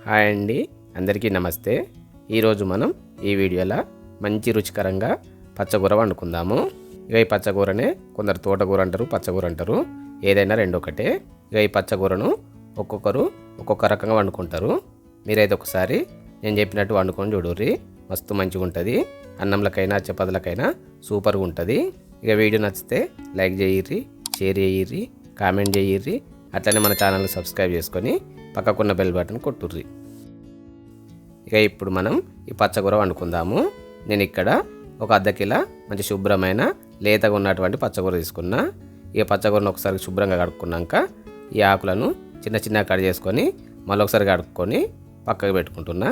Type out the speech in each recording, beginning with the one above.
Hi అండి, అందరికీ నమస్తే. ఈరోజు మనం ఈ వీడియోలో మంచి రుచికరంగా పచ్చకూర వండుకుందాము. ఇక ఈ పచ్చకూరనే కొందరు తోటకూర అంటారు, పచ్చకూర అంటారు, ఏదైనా రెండు ఒకటే. ఇక ఈ పచ్చకూరను ఒక్కొక్కరు ఒక్కొక్క రకంగా వండుకుంటారు. మీరైతే ఒకసారి నేను చెప్పినట్టు వండుకొని చూడుర్రి, మస్తు మంచిగా ఉంటుంది. అన్నంలకైనా చపాతీలకైనా సూపర్గా ఉంటుంది. ఇక వీడియో నచ్చితే లైక్ చేయిర్రి, షేర్ చేయిర్రి, కామెంట్ చేయిర్రి. అట్లనే మన ఛానల్ని సబ్స్క్రైబ్ చేసుకొని పక్కకున్న బెల్ బటన్ కొట్టుర్రి. ఇక ఇప్పుడు మనం ఈ పచ్చకూర వండుకుందాము. నేను ఇక్కడ ఒక అర్ధ కిలో మంచి శుభ్రమైన లేతగా ఉన్నటువంటి పచ్చకూర తీసుకున్నా. ఇక పచ్చకూరను ఒకసారి శుభ్రంగా కడుక్కున్నాక ఈ ఆకులను చిన్న చిన్న కట్ చేసుకొని మళ్ళీ ఒకసారి కడుక్కొని పక్కకు పెట్టుకుంటున్నా.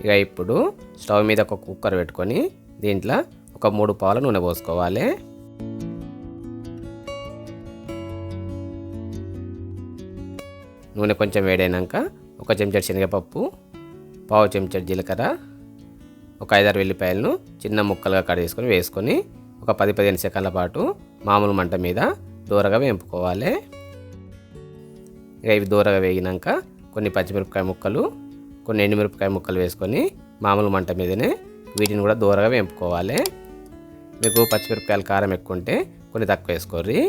ఇక ఇప్పుడు స్టవ్ మీద ఒక కుక్కర్ పెట్టుకొని దీంట్లో ఒక 3 పావుల నూనె పోసుకోవాలి. నూనె కొంచెం వేడైనాక ఒక చెంచాడు శనగపప్పు, పావు చెంచాడు జీలకర్ర, ఒక 5-6 వెల్లిపాయలను చిన్న ముక్కలుగా కట్ చేసుకొని వేసుకొని ఒక 10-15 సెకండ్ల పాటు మామూలు మంట మీద దూరగా వేపుకోవాలి. ఇక ఇవి దూరగా వేగినాక కొన్ని పచ్చిమిరపకాయ ముక్కలు, కొన్ని ఎండుమిరపకాయ ముక్కలు వేసుకొని మామూలు మంట మీదనే వీటిని కూడా దూరగా వేపుకోవాలి. మీకు పచ్చిమిరపకాయలు కారం ఎక్కువ ఉంటే కొన్ని తక్కువ వేసుకోర్రి.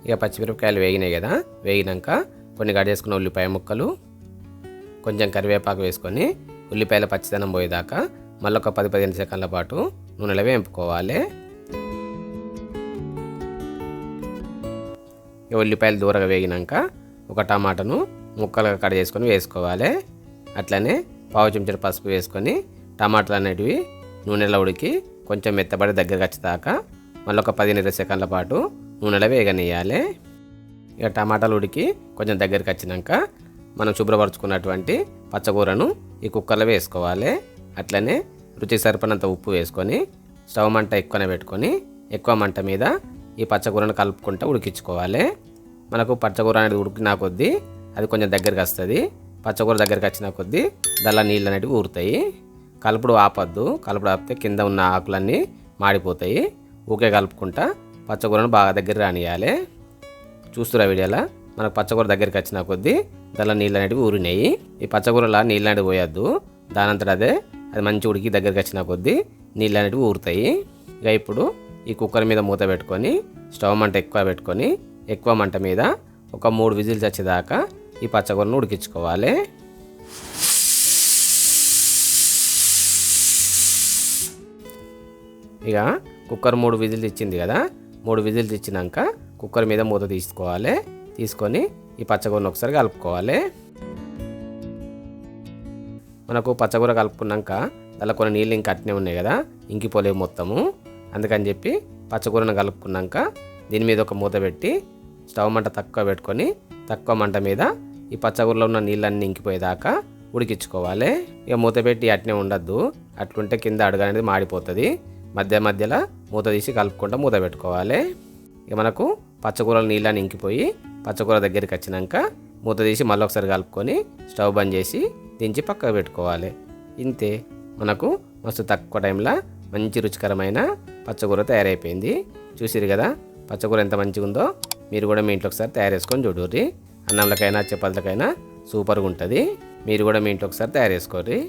ఇక పచ్చిమిరపకాయలు వేగినాయి కదా, వేగినాక కొన్ని కట్ చేసుకున్న ఉల్లిపాయ ముక్కలు, కొంచెం కరివేపాకు వేసుకొని ఉల్లిపాయల పచ్చిదనం పోయేదాకా మళ్ళీ ఒక 10-15 సెకండ్ల పాటు నూనెలో వేపుకోవాలి. ఇక ఉల్లిపాయలు దూరగా వేగినాక ఒక టమాటాను ముక్కలుగా కట్ చేసుకొని వేసుకోవాలి. అట్లనే పావు చెంచా పసుపు వేసుకొని టమాటాలు అనేటివి నూనెలో ఉడికి కొంచెం మెత్తబడి దగ్గరకు వచ్చేదాకా మళ్ళీ ఒక 10-20 సెకండ్ల పాటు నూనెలో వేగనీయాలి. ఇక టమాటాలు ఉడికి కొంచెం దగ్గరికి వచ్చినాక మనం శుభ్రపరచుకున్నటువంటి పచ్చకూరను ఈ కుక్కర్లో వేసుకోవాలి. అట్లనే రుచికి సరిపడినంత ఉప్పు వేసుకొని స్టవ్ మంట ఎక్కువనే పెట్టుకొని ఎక్కువ మంట మీద ఈ పచ్చకూరను కలుపుకుంటూ ఉడికించుకోవాలి. మనకు పచ్చకూర అనేది ఉడికిన కొద్దీ అది కొంచెం దగ్గరికి వస్తుంది. పచ్చకూర దగ్గరికి వచ్చిన కొద్దీ దానిలో నీళ్ళు అనేవి ఊరుతాయి. కలుపుడు ఆపద్దు, కలుపుడు ఆపితే కింద ఉన్న ఆకులన్నీ మాడిపోతాయి. ఊకే కలుపుకుంటా పచ్చకూరను బాగా దగ్గర రానియాలి. చూస్తురా వీడియోలో మనకు పచ్చకూర దగ్గరికి వచ్చిన కొద్దీ దానిలో నీళ్ళు అనేవి ఊరినాయి. ఈ పచ్చకూరలో నీళ్ళు అనేవి పోయొద్దు, దానంతట అదే అది మంచి ఉడికి దగ్గరికి వచ్చిన కొద్దీ నీళ్ళు అనేవి ఊరుతాయి. ఇక ఇప్పుడు ఈ కుక్కర్ మీద మూత పెట్టుకొని స్టవ్ మంట ఎక్కువ పెట్టుకొని ఎక్కువ మంట మీద ఒక 3 విజిల్స్ వచ్చేదాకా ఈ పచ్చకూరను ఉడికించుకోవాలి. ఇక కుక్కర్ 3 విజిల్స్ ఇచ్చింది కదా, 3 విజిల్స్ ఇచ్చినాక కుక్కర్ మీద మూత తీసుకోవాలి. తీసుకొని ఈ పచ్చకూరను ఒకసారి కలుపుకోవాలి. మనకు పచ్చకూర కలుపుకున్నాక దానిలో కొన్ని నీళ్ళు ఇంకా అట్నే ఉన్నాయి కదా, ఇంకిపోలేవు మొత్తము. అందుకని చెప్పి పచ్చకూరను కలుపుకున్నాక దీని మీద ఒక మూత పెట్టి స్టవ్ మంట తక్కువ పెట్టుకొని తక్కువ మంట మీద ఈ పచ్చకూరలో ఉన్న నీళ్ళన్నీ ఇంకిపోయేదాకా ఉడికించుకోవాలి. ఇక మూత పెట్టి అట్నే ఉండద్దు, అట్లుంటే కింద అడుగు అనేది మాడిపోతుంది. మధ్యలో మూత తీసి కలుపుకుంటూ మూత పెట్టుకోవాలి. ఇక మనకు పచ్చకూరలు నీళ్ళని ఇంకిపోయి పచ్చకూర దగ్గరికి వచ్చినాక మూత తీసి మళ్ళీ ఒకసారి కలుపుకొని స్టవ్ బంద్ చేసి దించి పక్కకు పెట్టుకోవాలి. ఇంతే, మనకు మస్తు తక్కువ టైంలో మంచి రుచికరమైన పచ్చకూర తయారైపోయింది. చూసిరు కదా పచ్చకూర ఎంత మంచిగా ఉందో. మీరు కూడా మీ ఇంట్లో ఒకసారి తయారు చేసుకొని చూడుర్రి. అన్నంలకైనా చపాతీలకైనా సూపర్గా ఉంటుంది. మీరు కూడా మీ ఇంట్లో ఒకసారి తయారు చేసుకోర్రి.